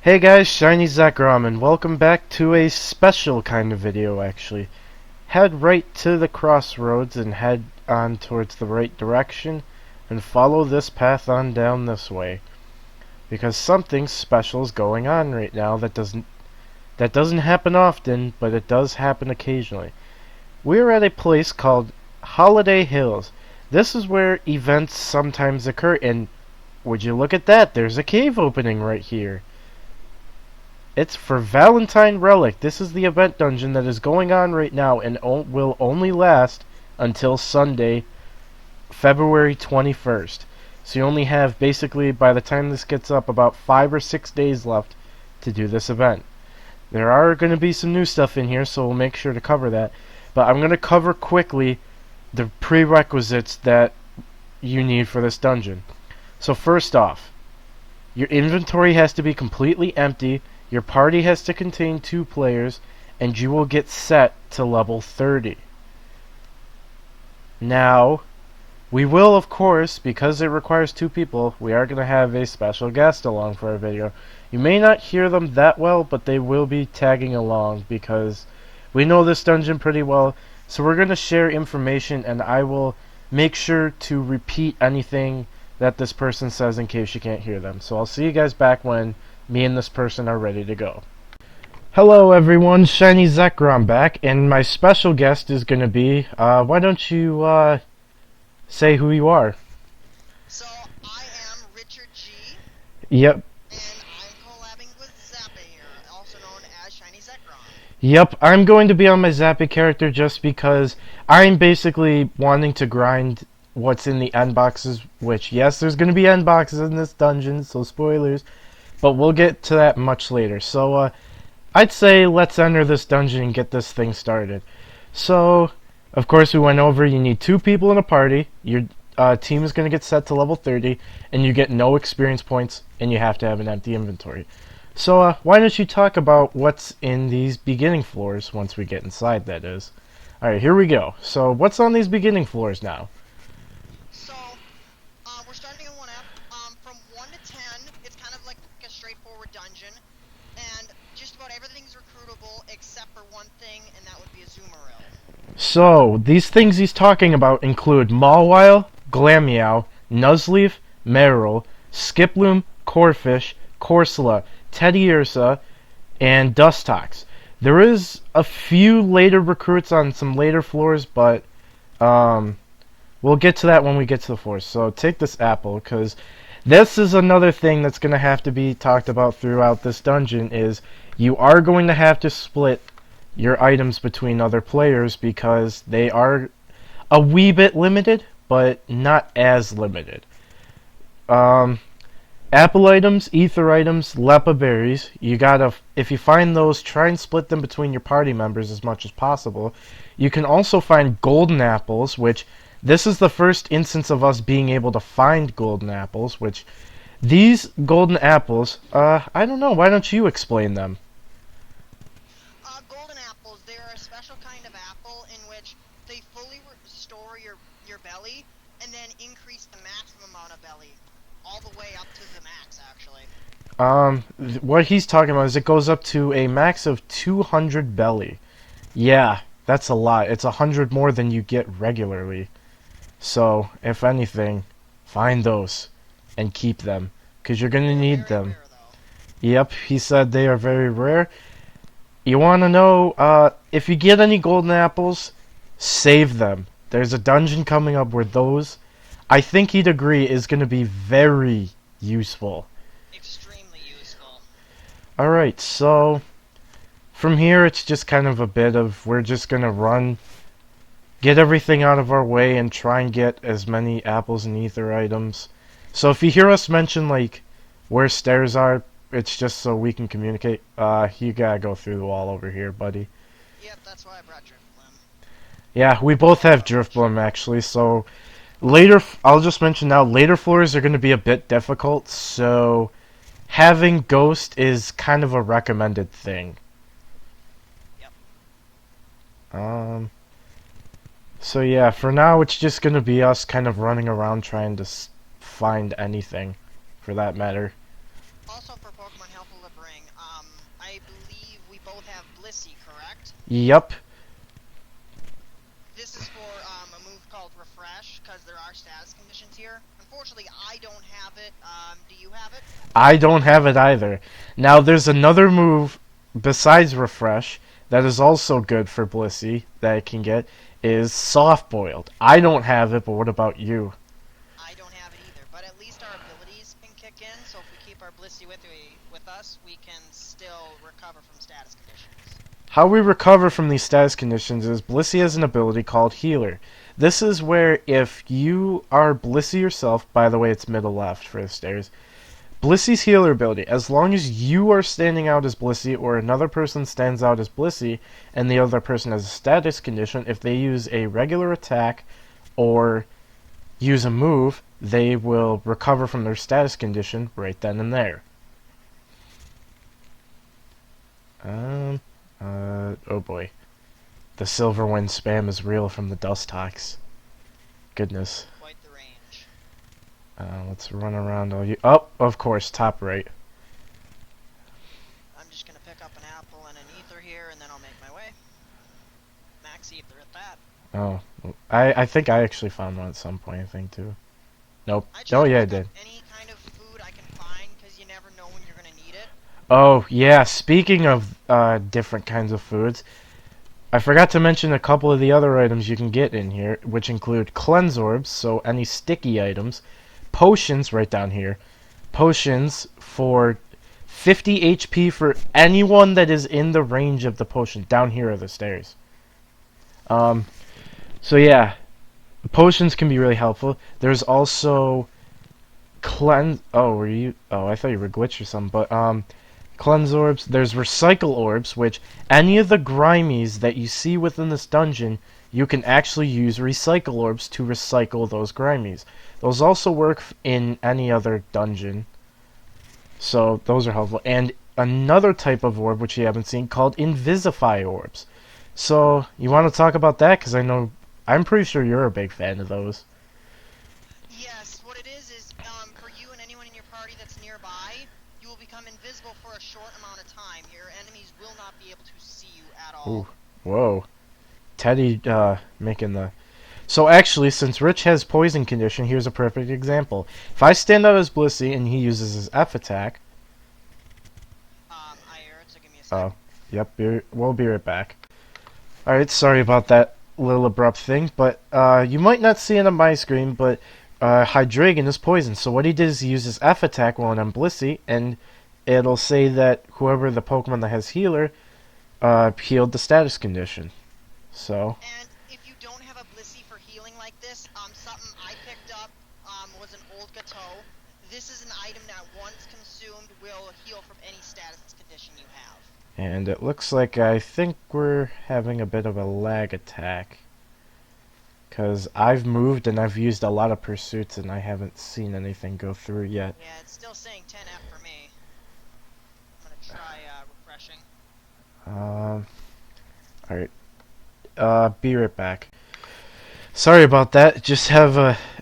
Hey guys, Shiny Zekrom, and welcome back to a special kind of video actually. Head right to the crossroads and head on towards the right direction and follow this path on down this way. Because something special is going on right now that doesn't happen often, but it does happen occasionally. We're at a place called Holiday Hills. This is where events sometimes occur, and would you look at that, there's a cave opening right here. It's for Valentine Relic. This is the event dungeon that is going on right now and will only last until Sunday, February 21st. So you only have, basically, by the time this gets up, about 5 or 6 days left to do this event. There are going to be some new stuff in here, so we'll make sure to cover that. But I'm going to cover quickly the prerequisites that you need for this dungeon. So first off, your inventory has to be completely empty. Your party has to contain 2 players, and you will get set to level 30. Now, we will, of course, because it requires 2 people, we are going to have a special guest along for our video. You may not hear them that well, but they will be tagging along because we know this dungeon pretty well. So we're going to share information, and I will make sure to repeat anything that this person says in case you can't hear them. So I'll see you guys back when me and this person are ready to go. Hello everyone, Shiny Zekrom back, and my special guest is going to be, why don't you say who you are? So, I am RichardG, Yep. and I'm collabing with Zappeh here, also known as Shiny Zekrom. Yep, I'm going to be on my Zappeh character just because I'm basically wanting to grind what's in the end boxes, which, yes, there's going to be end boxes in this dungeon, so spoilers. But we'll get to that much later. So, I'd say let's enter this dungeon and get this thing started. So, of course, we went over you need 2 people in a party. Your team is going to get set to level 30, and you get no experience points, and you have to have an empty inventory. So, why don't you talk about what's in these beginning floors once we get inside, that is. Alright, here we go. So, what's on these beginning floors now? So, we're starting in 1F. From 1 to 10, it's kind of like a straightforward dungeon, and just about everything's recruitable except for one thing, and that would be a Zoomeril. So, these things he's talking about include Mawile, Glameow, Nuzleaf, Marill, Skiploom, Corphish, Corsola, Teddiursa, and Dustox. There is a few later recruits on some later floors, but we'll get to that when we get to the floors. So take this apple, because this is another thing that's going to have to be talked about throughout this dungeon, is you are going to have to split your items between other players because they are a wee bit limited, but not as limited. Apple items, ether items, lepa berries, you gotta, if you find those, try and split them between your party members as much as possible. You can also find golden apples, which this is the first instance of us being able to find golden apples, which these golden apples, I don't know, why don't you explain them? Golden apples, they're a special kind of apple in which they fully restore your belly, and then increase the maximum amount of belly, all the way up to the max, actually. What he's talking about is it goes up to a max of 200 belly. Yeah, that's a lot. It's 100 more than you get regularly. So, if anything, find those and keep them, because you're going to need them. Rare, Yep, he said they are very rare. You want to know, if you get any golden apples, save them. There's a dungeon coming up where those, I think he'd agree, is going to be very useful. Extremely useful. Alright, so from here it's just kind of a bit of, we're just going to run, get everything out of our way, and try and get as many apples and ether items. So if you hear us mention, like, where stairs are, it's just so we can communicate. You gotta go through the wall over here, buddy. Yep, that's why I brought Driftbloom. Yeah, we both have Driftbloom, actually, so later, I'll just mention now, later floors are going to be a bit difficult, so having Ghost is kind of a recommended thing. Yep. So yeah, for now it's just going to be us kind of running around trying to find anything, for that matter. Also, for Pokemon helpful to bring, both have Blissey, correct? Yep. This is for a move called Refresh, because there are status conditions here. Unfortunately, I don't have it. Do you have it? I don't have it either. Now, there's another move besides Refresh that is also good for Blissey that I can get, is Soft Boiled. I don't have it, but what about you? I don't have it either, but at least our abilities can kick in, so if we keep our Blissey with us, we can still recover from status conditions. How we recover from these status conditions is Blissey has an ability called Healer. This is where if you are Blissey yourself, by the way it's middle left for the stairs, Blissey's healer ability, as long as you are standing out as Blissey or another person stands out as Blissey and the other person has a status condition, if they use a regular attack or use a move, they will recover from their status condition right then and there. Oh boy. The Silver Wind spam is real from the Dustox. Goodness. Quite the range. Let's run around all you. Oh, of course, top right. I'm just gonna pick up an apple and an ether here, and then I'll make my way. Max ether at that. Oh, I think I actually found one at some point, I think, too. Nope. I Oh, try yeah, I to pick did. up any kind of food I can find, because you never know when you're gonna need it. Oh, yeah, speaking of different kinds of foods, I forgot to mention a couple of the other items you can get in here, which include Cleanse Orbs, so any sticky items, Potions, right down here, Potions for 50 HP for anyone that is in the range of the potion. Down here are the stairs. So yeah, Potions can be really helpful. There's also Cleanse... Oh, were you... Oh, I thought you were glitched or something, but, Cleanse Orbs. There's Recycle Orbs, which any of the Grimies that you see within this dungeon, you can actually use Recycle Orbs to recycle those Grimies. Those also work in any other dungeon, so those are helpful. And another type of orb, which you haven't seen, called Invisify Orbs. So, you want to talk about that? Because I'm pretty sure you're a big fan of those. Yes, what it is for you and anyone in your party that's nearby, you will become invisible for a short amount of time. Your enemies will not be able to see you at all. Ooh, whoa. Teddy, making the... So actually, since Rich has poison condition, here's a perfect example. If I stand out as Blissey and he uses his F attack... I hear it, so give me a second. Oh, yep, we'll be right back. Alright, sorry about that little abrupt thing, but you might not see it on my screen, but Hydreigon is poisoned. So what he did is he used his F attack while I'm Blissey, and it'll say that whoever the Pokemon that has Healer healed the status condition. So... And if you don't have a Blissey for healing like this, something I picked up was an old Gateau. This is an item that once consumed will heal from any status condition you have. And it looks like I think we're having a bit of a lag attack. Because I've moved and I've used a lot of pursuits and I haven't seen anything go through yet. Yeah, it's still saying 10F for me. I'm gonna try refreshing. Alright. Be right back. Sorry about that.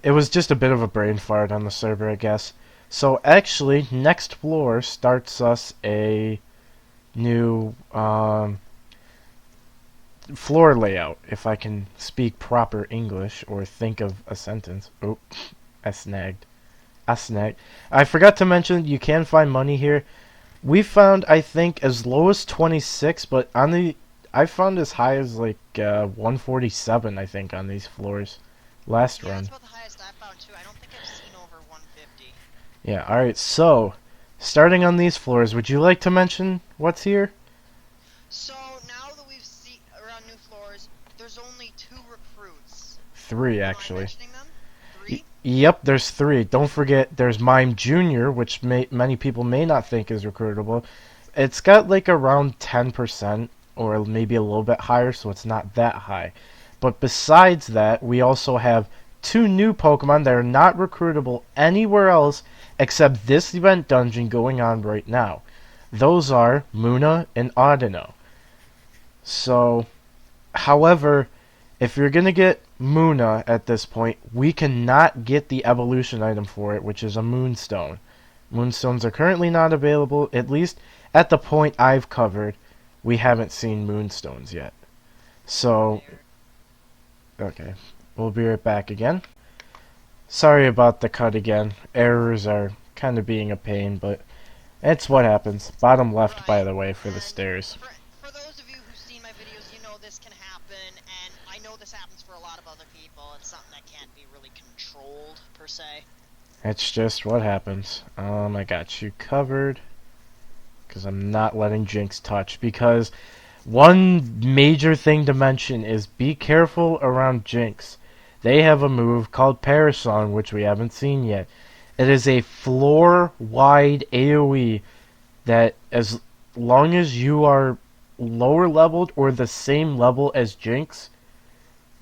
It was just a bit of a brain fart on the server, I guess. So actually, next floor starts us a new floor layout, if I can speak proper English or think of a sentence. Oh, I snagged. I forgot to mention you can find money here. We found, I think, as low as 26, but I found as high as like 147, I think, on these floors last run. That's about the highest I found too. I don't think I've seen over 150. Yeah, alright, so starting on these floors, would you like to mention what's here? So now that we've seen around new floors, there's only 2 recruits. 3, Am I actually. mentioning them? 3? Yep, there's 3. Don't forget, there's Mime Jr., which many people may not think is recruitable. It's got like around 10%, or maybe a little bit higher, so it's not that high. But besides that, we also have 2 new Pokemon that are not recruitable anywhere else except this event dungeon going on right now. Those are Munna and Audino. So, however, if you're going to get Munna at this point, we cannot get the evolution item for it, which is a Moonstone. Moonstones are currently not available, at least at the point I've covered. we haven't seen moonstones yet. So, okay, we'll be right back again. Sorry about the cut again. Errors are kind of being a pain, but it's what happens. Bottom left, by the way, for the stairs. For those of you who've seen my videos, you know this can happen, and I know this happens for a lot of other people. It's something that can't be really controlled, per se. It's just what happens. I got you covered. Because I'm not letting Jinx touch. Because one major thing to mention is be careful around Jinx. They have a move called Perish Song, which we haven't seen yet. It is a floor-wide AoE that as long as you are lower leveled or the same level as Jinx,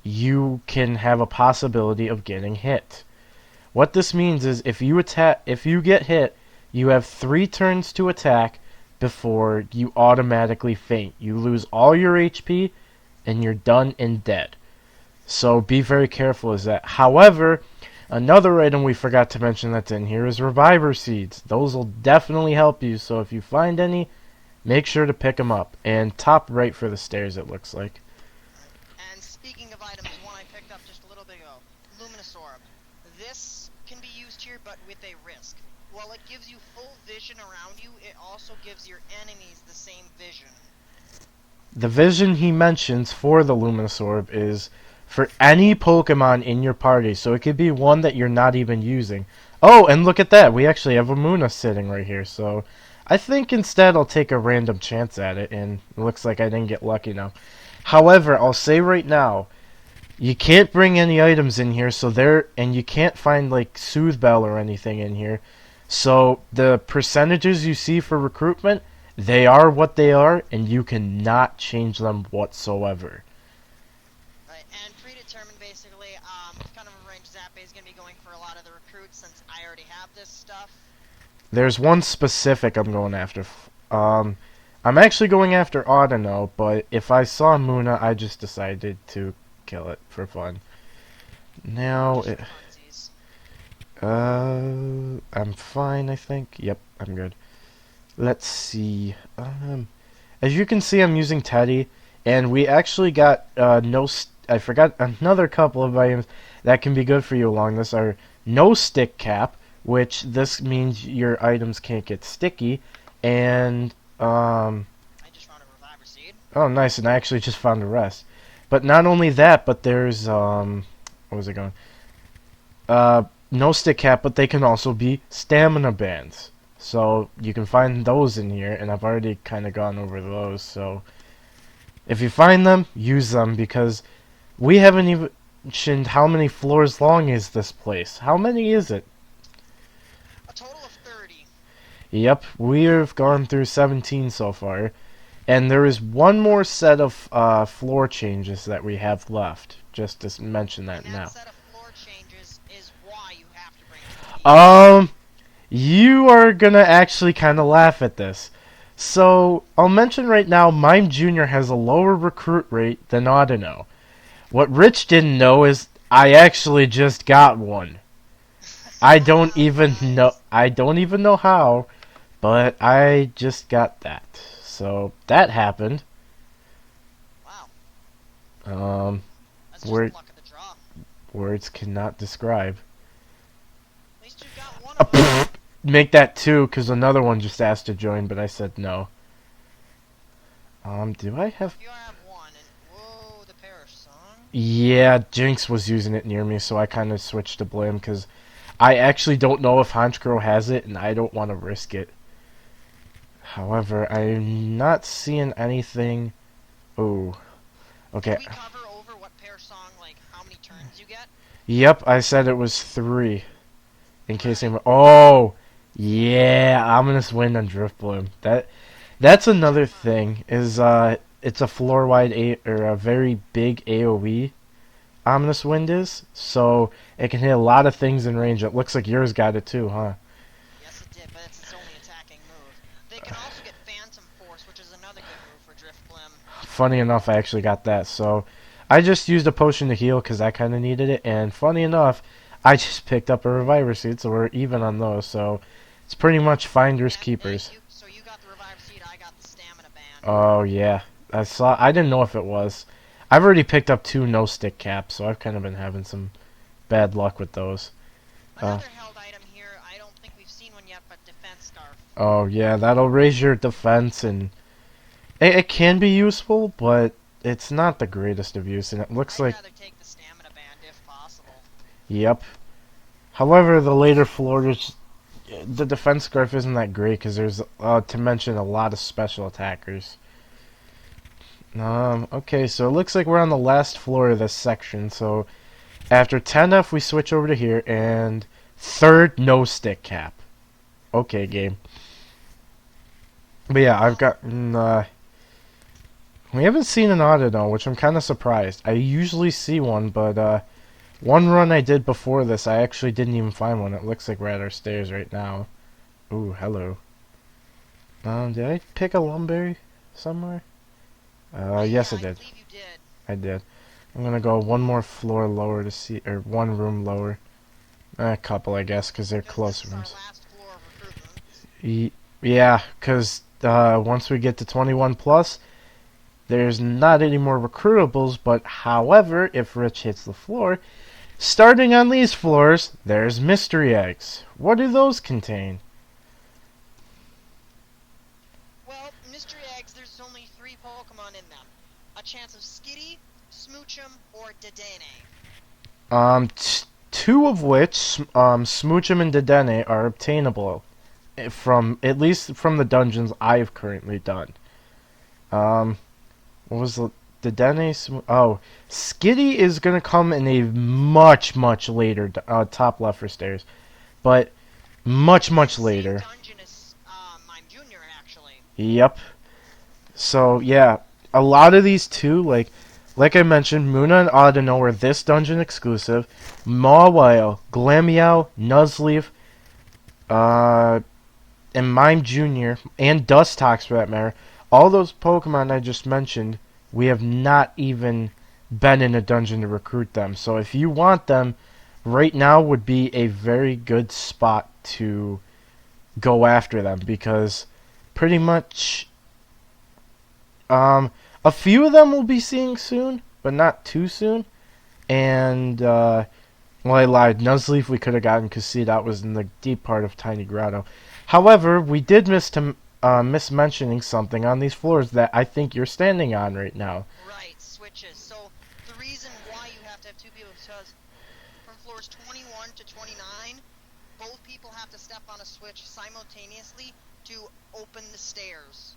you can have a possibility of getting hit. What this means is if you get hit, you have 3 turns to attack before you automatically faint. You lose all your HP and you're done and dead. So be very careful as that. However, another item we forgot to mention that's in here is Reviver Seeds. Those will definitely help you, so if you find any, make sure to pick them up. And top right for the stairs, it looks like. And speaking of items, one I picked up just a little bit ago, Luminous Orb. This can be used here, but with a risk. While it gives you full vision around you, it also gives your enemies the same vision. The vision he mentions for the Luminous Orb is for any Pokemon in your party, so it could be one that you're not even using. Oh, and look at that, we actually have a Munna sitting right here, so I think instead I'll take a random chance at it, and it looks like I didn't get lucky now. However, I'll say right now, you can't bring any items in here, and you can't find like Soothe Bell or anything in here. So the percentages you see for recruitment, they are what they are, and you cannot change them whatsoever. Right, and predetermined basically, kind of a range Zappeh is going to be going for a lot of the recruits since I already have this stuff. There's one specific I'm going after. I'm actually going after Audino, but if I saw Munna, I just decided to kill it for fun. Now I'm fine, I think. Yep, I'm good. Let's see. As you can see, I'm using Teddy, and we actually got I forgot another couple of items that can be good for you along this are no stick cap, which this means your items can't get sticky, and I just found a Reviver Seed. Oh, nice, and I actually just found the rest. But not only that, but there's what was it going? No stick cap, but they can also be stamina bands. So you can find those in here, and I've already kind of gone over those. So if you find them, use them, because we haven't even mentioned how many floors long is this place. How many is it? A total of 30. Yep, we've gone through 17 so far. And there is one more set of floor changes that we have left. Just to mention that now. That set of floor changes is why you have to bring it. You are gonna actually kind of laugh at this. So, I'll mention right now, Mime Jr. has a lower recruit rate than Audino. What Rich didn't know is I actually just got one. I don't even know how, but I just got that. So that happened. Wow. That's just luck of the draw. Words cannot describe. At least you got one of them. Make that 2, because another one just asked to join, but I said no. Do I have... You have one, and whoa, the Perish Song? Yeah, Jinx was using it near me, so I kind of switched to Blim, because I actually don't know if Honchkrow has it, and I don't want to risk it. However, I'm not seeing anything... Oh. Okay. Did we cover over what Perish Song, like, how many turns you get? Yep, I said it was 3. In case anyone... Oh! Yeah, Ominous Wind on Drift Bloom. That's another thing, is it's a floor-wide or a very big AoE, Ominous Wind is, so it can hit a lot of things in range. It looks like yours got it too, huh? Yes, it did, but it's its only attacking move. They can also get Phantom Force, which is another good move for Drift Blim. Funny enough, I actually got that, so I just used a potion to heal because I kind of needed it, and funny enough, I just picked up a Reviver Seed, so we're even on those, so it's pretty much finders keepers. So you got the Reviver Seed, I got the Stamina Band. Oh yeah, I saw. I didn't know if it was. I've already picked up 2 no stick caps, so I've kind of been having some bad luck with those. Uh, Another held item here, I don't think we've seen one yet, but defense scarf. oh yeah, that'll raise your defense, and it can be useful, but it's not the greatest of use, and it looks I'd like. rather take the stamina band if possible. Yep. However, the later floors, the defense scarf isn't that great because there's, to mention, a lot of special attackers. Okay, so it looks like we're on the last floor of this section. So after 10F, we switch over to here, and third no stick cap. Okay, game. But yeah, I've got. We haven't seen an Audino, which I'm kind of surprised. I usually see one, but one run I did before this, I actually didn't even find one. It looks like we're at our stairs right now. Ooh, hello. Did I pick a Lumberry somewhere? Yes, I I did. believe you did. I did. I'm gonna go one more floor lower to see, or one room lower. A couple, I guess, because they're Because close this is our rooms. last floor of recruitment. Yeah, because once we get to 21 plus, there's not any more recruitables, but however, if Rich hits the floor, starting on these floors, there's mystery eggs. What do those contain? Well, mystery eggs, there's only 3 Pokemon in them. A chance of Skitty, Smoochum, or Dedenne. Two of which, Smoochum and Dedenne, are obtainable from, at least from the dungeons I've currently done. Um, what was the Dedenne? Oh, Skitty is gonna come in a much later, top left for stairs, but much later. Same dungeon as Mime Jr. actually. Yep. So yeah, a lot of these too, like I mentioned, Muna and Audino are this dungeon exclusive. Mawile, Glameow, Nuzleaf, uh, and Mime Jr. and Dustox for that matter. All those Pokemon I just mentioned, we have not even been in a dungeon to recruit them. So if you want them, right now would be a very good spot to go after them because pretty much a few of them we'll be seeing soon, but not too soon. And well, I lied. Nuzleaf we could have gotten because see that was in the deep part of Tiny Grotto. However, we did miss mentioning something on these floors that I think you're standing on right now. Right, switches. So the reason why you have to have 2 people is because from floors 21 to 29, both people have to step on a switch simultaneously to open the stairs.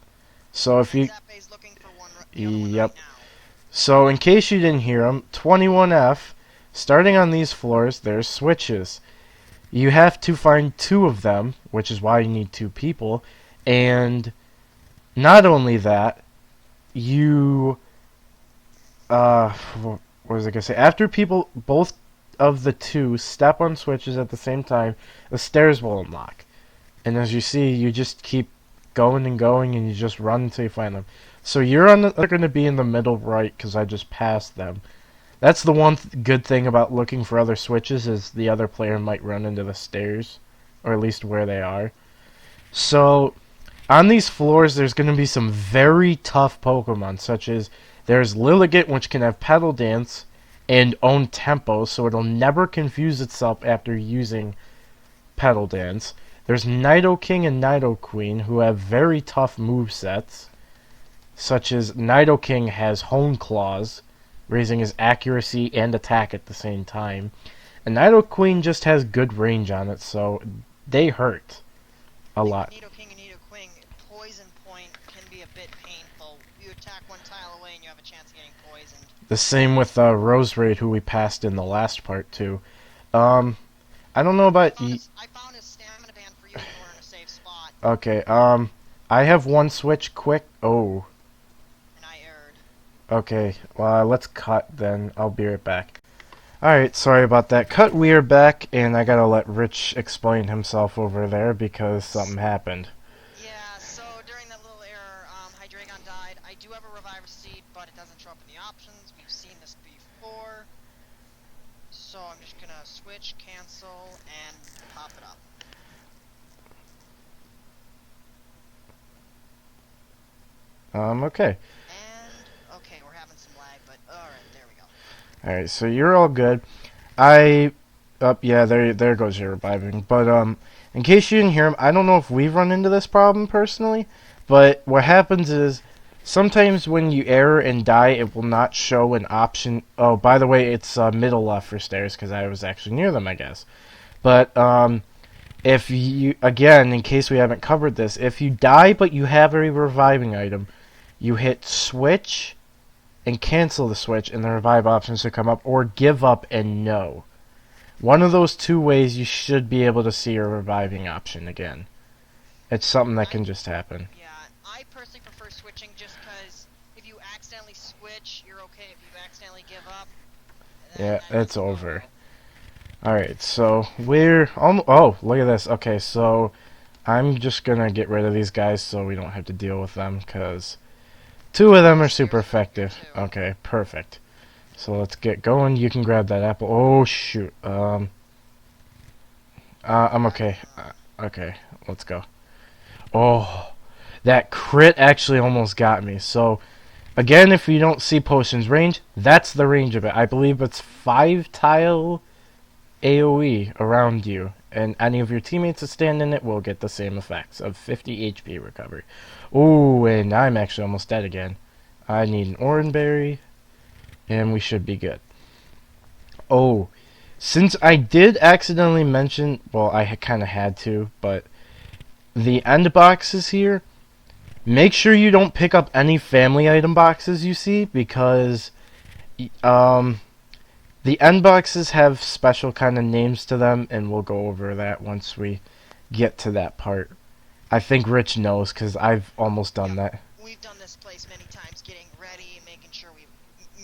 So if And you, Zappeh's looking for the other one yep. right now. So in case you didn't hear them, 21F, starting on these floors, there's switches. You have to find 2 of them, which is why you need 2 people, and not only that, you what was I gonna say? After people, both of the 2 step on switches at the same time, the stairs will unlock. And as you see, you just keep going and going, and you just run until you find them. So they're going to be in the middle right because I just passed them. That's the one good thing about looking for other switches is the other player might run into the stairs, or at least where they are. So on these floors, there's going to be some very tough Pokemon, such as there's Lilligant, which can have Petal Dance and own Tempo, so it'll never confuse itself after using Petal Dance. There's Nidoking and Nidoqueen, who have very tough movesets, such as Nidoking has Hone Claws, raising his accuracy and attack at the same time. And Nidoqueen just has good range on it, so they hurt a lot. Nidoking and Nidoqueen, poison point can be a bit painful. You attack one tile away and you have a chance of getting poisoned. The same with Roserade, who we passed in the last part, too. I don't know about I found a stamina band for you when we're in a safe spot. Okay, I have one switch quick. Oh. And I erred. Okay, well, let's cut then. I'll be right back. Alright, sorry about that. Cut, we are back, and I gotta let Rich explain himself over there because something happened. Yeah, so during that little error, Hydreigon died. I do have a Reviver Seed, but it doesn't show up in the options. We've seen this before. So I'm just gonna switch, cancel, and pop it up. Okay. And, okay, we're having some lag, but alright, there we go. Alright, so you're all good. I... yeah, there goes your reviving. But, in case you didn't hear him, I don't know if we've run into this problem personally, but what happens is, sometimes when you error and die, it will not show an option. Oh, by the way, it's middle left for stairs, because I was actually near them, I guess. But, if you, again, in case we haven't covered this, if you die but you have a reviving item, you hit switch and cancel the switch, and the revive options should come up, or give up and no. One of those two ways you should be able to see your reviving option again. It's something that can just happen. Yeah, I personally prefer switching just because if you accidentally switch, you're okay. If you accidentally give up, Yeah, then it's over. Alright, so we're oh, look at this. Okay, so I'm just gonna get rid of these guys so we don't have to deal with them, because two of them are super effective. Okay, perfect. So let's get going. You can grab that apple. Oh, shoot. I'm okay. Okay, let's go. Oh, that crit actually almost got me. So, again, if you don't see potions range, that's the range of it. I believe it's 5 tile AoE around you, and any of your teammates that stand in it will get the same effects of 50 HP recovery. Ooh, and I'm actually almost dead again. I need an oranberry, and we should be good. Oh, since I did accidentally mention, well, I kind of had to, but the end boxes here, make sure you don't pick up any family item boxes you see, because the end boxes have special kind of names to them, and we'll go over that once we get to that part. I think Rich knows, because I've almost done that. We've done this place many times, getting ready, making sure we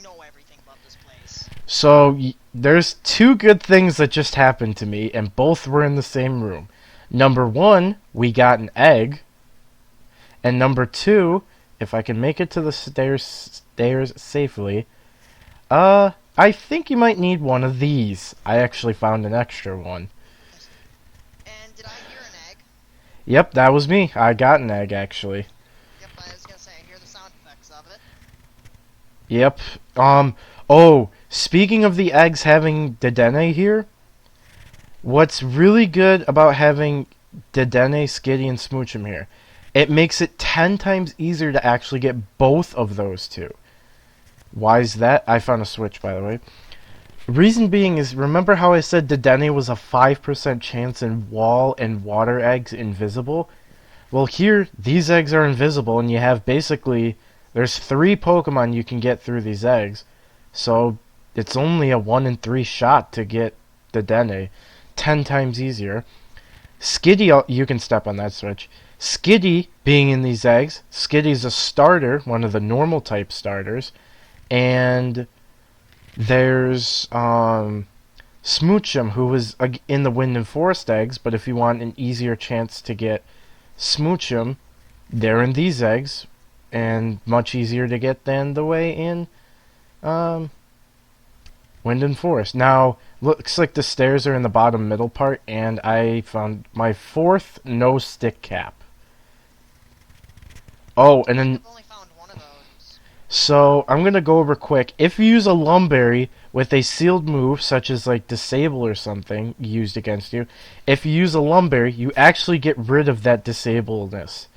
know everything about this place. So, there's two good things that just happened to me, and both were in the same room. Number one, we got an egg. And number two, if I can make it to the stairs safely, I think you might need one of these. I actually found an extra one. And did I hear an egg? Yep, that was me. I got an egg, actually. Yep, I was gonna say, I hear the sound effects of it. Yep. Oh, speaking of the eggs having Dedenne here, what's really good about having Dedenne, Skitty, and Smoochum here, it makes it 10 times easier to actually get both of those two. Why is that? I found a switch, by the way. Reason being is, remember how I said Dedenne was a 5% chance in wall and water eggs invisible? Well, here, these eggs are invisible, and you have basically, there's 3 Pokemon you can get through these eggs. So, it's only a 1 in 3 shot to get Dedenne. 10 times easier. Skitty, you can step on that switch. Skitty being in these eggs, Skitty's a starter, one of the normal type starters. And there's Smoochum, who was in the Winden Forest eggs, but if you want an easier chance to get Smoochum, they're in these eggs, and much easier to get than the way in Winden Forest. Now, looks like the stairs are in the bottom middle part, and I found my 4th no stick cap. Oh, and then I've only found one of those. so I'm gonna go over quick. If you use a Lumberry with a sealed move, such as like Disable or something used against you, if you use a Lumberry, you actually get rid of that disabledness.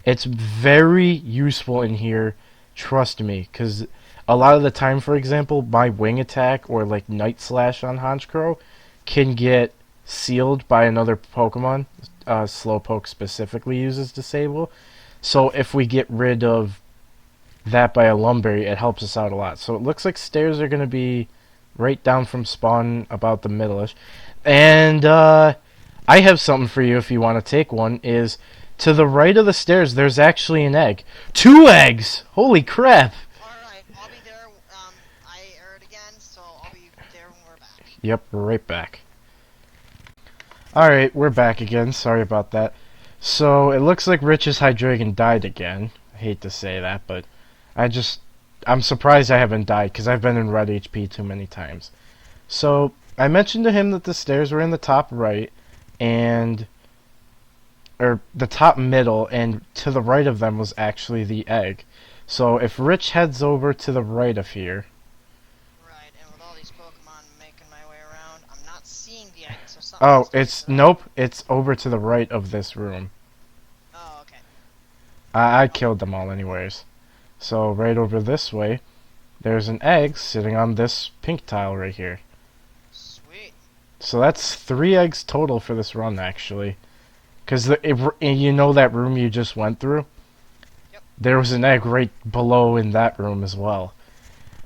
It's very useful in here, trust me, because a lot of the time, for example, my wing attack or like Night Slash on Honchkrow can get sealed by another Pokemon. Slowpoke specifically uses Disable. So if we get rid of that by a Lumberry, it helps us out a lot. So it looks like stairs are going to be right down from spawn about the middle-ish. And I have something for you if you want to take one, is to the right of the stairs, there's actually an egg. 2 eggs! Holy crap! Alright, I'll be there. I erred again, so I'll be there when we're back. Yep, we're right back. Alright, we're back again. Sorry about that. So, it looks like Rich's Hydreigon died again. I hate to say that, but I'm surprised I haven't died, because I've been in red HP too many times. So, I mentioned to him that the stairs were in the top right, and or the top middle, and to the right of them was actually the egg. So if Rich heads over to the right of here. Right, and with all these Pokemon making my way around, I'm not seeing the egg, so something Oh, has to be it's correct. nope. It's over to the right of this room. Oh, okay. I killed them all anyways. So right over this way, there's an egg sitting on this pink tile right here. Sweet. So that's 3 eggs total for this run, actually. Because you know that room you just went through? Yep. There was an egg right below in that room as well.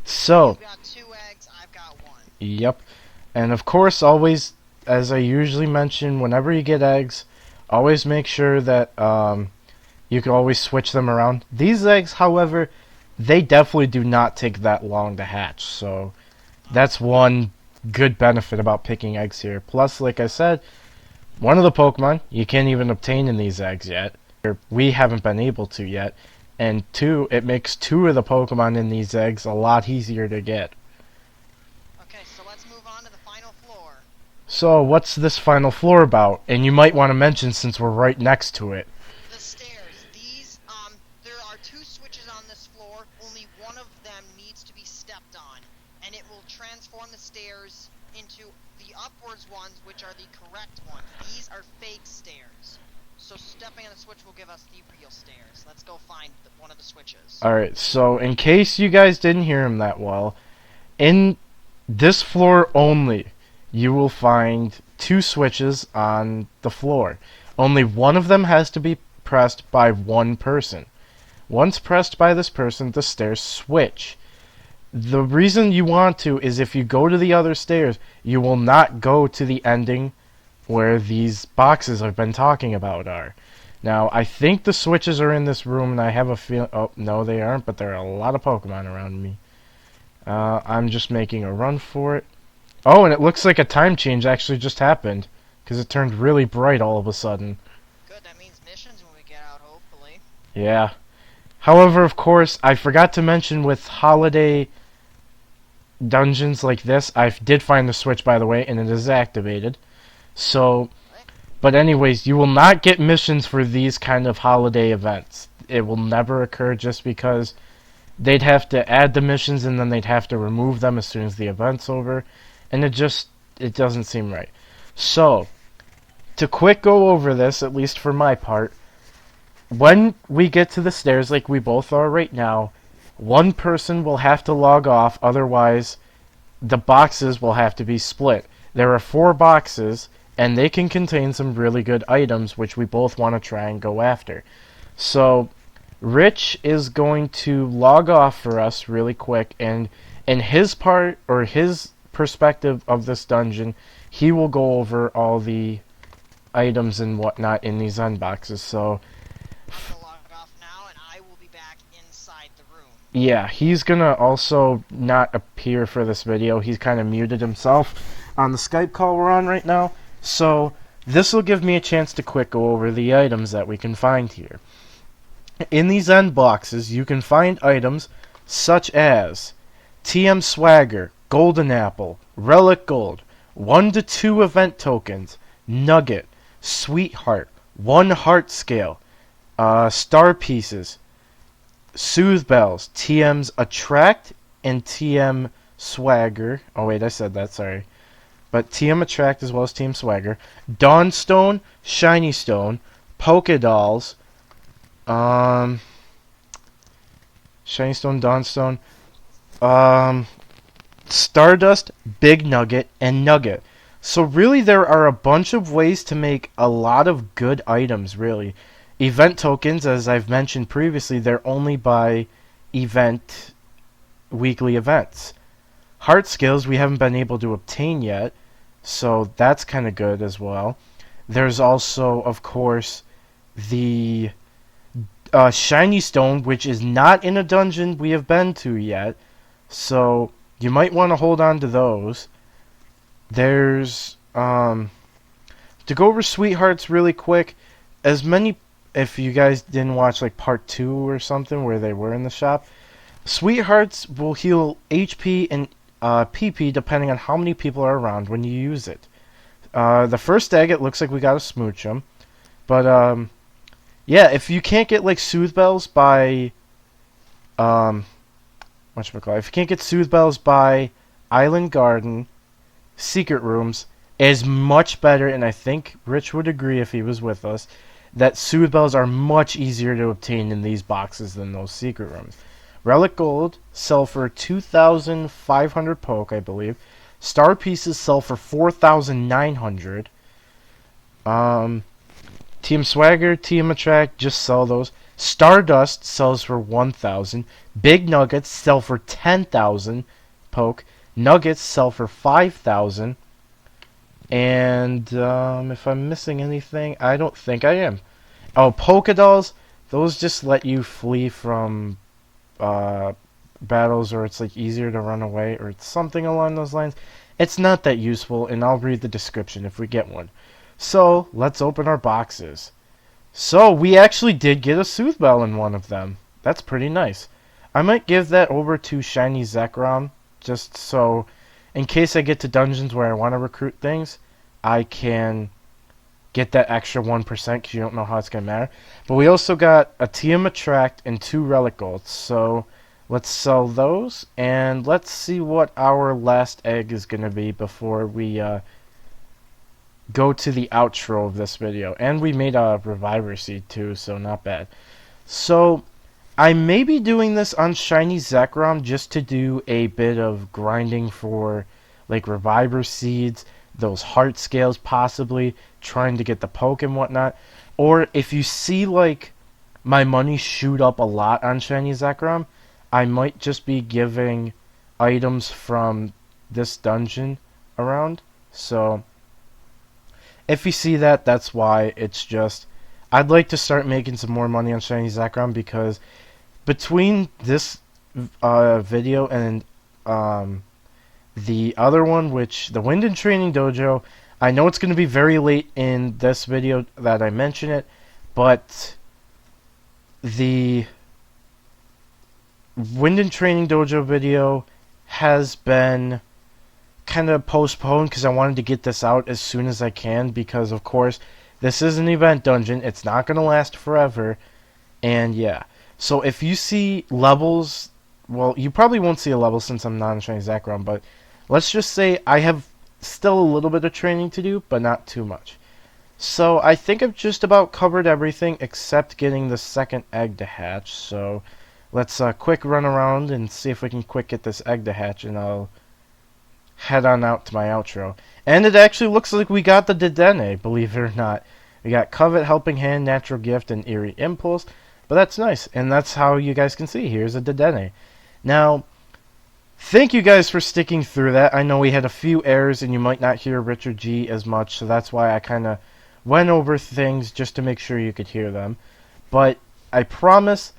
So, You've got 2 eggs, I've got 1. yep. And of course, always, as I usually mention, whenever you get eggs, always make sure that you can always switch them around. These eggs, however, they definitely do not take that long to hatch. So, that's one good benefit about picking eggs here. Plus, like I said, one of the Pokemon you can't even obtain in these eggs yet. Or we haven't been able to yet. And 2, it makes 2 of the Pokemon in these eggs a lot easier to get. Okay, so let's move on to the final floor. So, what's this final floor about? And you might want to mention since we're right next to it. The stairs. These, there are 2 switches on this floor. Only one of them needs to be stepped on, and it will transform the stairs into the upwards ones, which are the correct ones. These are fake stairs. So stepping on the switch will give us the real stairs. Let's go find one of the switches. Alright, so in case you guys didn't hear him that well, in this floor only, you will find 2 switches on the floor. Only one of them has to be pressed by one person. Once pressed by this person, the stairs switch. The reason you want to is if you go to the other stairs, you will not go to the ending where these boxes I've been talking about are. Now, I think the switches are in this room, and I have a feeling... Oh, no, they aren't, but there are a lot of Pokemon around me. I'm just making a run for it. Oh, and it looks like a time change actually just happened, because it turned really bright all of a sudden. Good, that means missions when we get out, hopefully. Yeah. However, of course, I forgot to mention with holiday dungeons like this, I did find the switch, by the way, and it is activated. So, but anyways, you will not get missions for these kind of holiday events. It will never occur just because they'd have to add the missions and then they'd have to remove them as soon as the event's over. And it doesn't seem right. So, to quick go over this, at least for my part, when we get to the stairs like we both are right now, one person will have to log off, otherwise the boxes will have to be split. There are 4 boxes, and they can contain some really good items, which we both want to try and go after. So, Rich is going to log off for us really quick, and in his part, or his perspective of this dungeon, he will go over all the items and whatnot in these unboxes. So, I'm gonna log off now, and I will be back inside the room. yeah, he's gonna also not appear for this video. He's kind of muted himself on the Skype call we're on right now. So, this will give me a chance to quick go over the items that we can find here. In these end boxes, you can find items such as TM Swagger, Golden Apple, Relic Gold, 1 to 2 event tokens, Nugget, Sweetheart, 1 Heart Scale, Star Pieces, Soothe Bells, TM's Attract, and TM Swagger. Oh wait, I said that, sorry. But TM Attract as well as TM Swagger, Dawnstone, Shiny Stone, Pokédolls, Shiny Stone, Dawnstone, Stardust, Big Nugget, and Nugget. So really there are a bunch of ways to make a lot of good items, really. Event tokens, as I've mentioned previously, they're only by weekly events. Heart skills we haven't been able to obtain yet, so that's kind of good as well. There's also, of course, the Shiny Stone, which is not in a dungeon we have been to yet, so you might want to hold on to those. There's, to go over Sweethearts really quick, if you guys didn't watch like part 2 or something where they were in the shop, Sweethearts will heal HP and PP depending on how many people are around when you use it. The first egg, it looks like we gotta smooch them. But yeah, if you can't get like Soothe Bells by whatchamacallit, if you can't get Soothe Bells by Island Garden, Secret Rooms is much better, and I think Rich would agree if he was with us, that Soothe Bells are much easier to obtain in these boxes than those Secret Rooms. Relic Gold sell for 2,500 poke, I believe. Star Pieces sell for 4,900. Team Swagger, Team Attract, just sell those. Stardust sells for 1,000. Big Nuggets sell for 10,000 poke. Nuggets sell for 5,000. And if I'm missing anything, I don't think I am. Oh, Polka Dolls, those just let you flee from battles, or it's like easier to run away, or it's something along those lines. It's not that useful, and I'll read the description if we get one. So, let's open our boxes. So, we actually did get a Soothe Bell in one of them. That's pretty nice. I might give that over to Shiny Zekrom, just so, in case I get to dungeons where I want to recruit things, I can get that extra 1% because you don't know how it's going to matter. But we also got a TM Attract and 2 Relic Golds. So let's sell those, and let's see what our last egg is going to be before we go to the outro of this video. And we made a Reviver Seed too, so not bad. So I may be doing this on Shiny Zekrom just to do a bit of grinding for like Reviver Seeds, those heart scales, possibly trying to get the poke and whatnot. Or if you see like my money shoot up a lot on Shiny Zekrom, I might just be giving items from this dungeon around. So if you see that, that's why. It's just I'd like to start making some more money on Shiny Zekrom, because between this video and the other one, which the Winden Training Dojo, I know it's going to be very late in this video that I mention it, but the Winden Training Dojo video has been kind of postponed because I wanted to get this out as soon as I can, because of course this is an event dungeon, it's not going to last forever, and yeah. So if you see levels, well, you probably won't see a level since I'm not on Shiny Zekrom, but let's just say I have still a little bit of training to do, but not too much. So I think I've just about covered everything except getting the second egg to hatch. So let's quick run around and see if we can quick get this egg to hatch, and I'll head on out to my outro. And it actually looks like we got the Dedenne, believe it or not. We got Covet, Helping Hand, Natural Gift, and Eerie Impulse. But that's nice, and that's how you guys can see. Here's a Dedenne. Now, thank you guys for sticking through that. I know we had a few errors, and you might not hear Richard G as much, so that's why I kind of went over things just to make sure you could hear them. But I promise,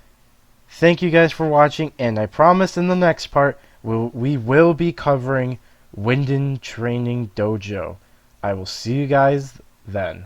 thank you guys for watching, and I promise in the next part, we will be covering Winden Training Dojo. I will see you guys then.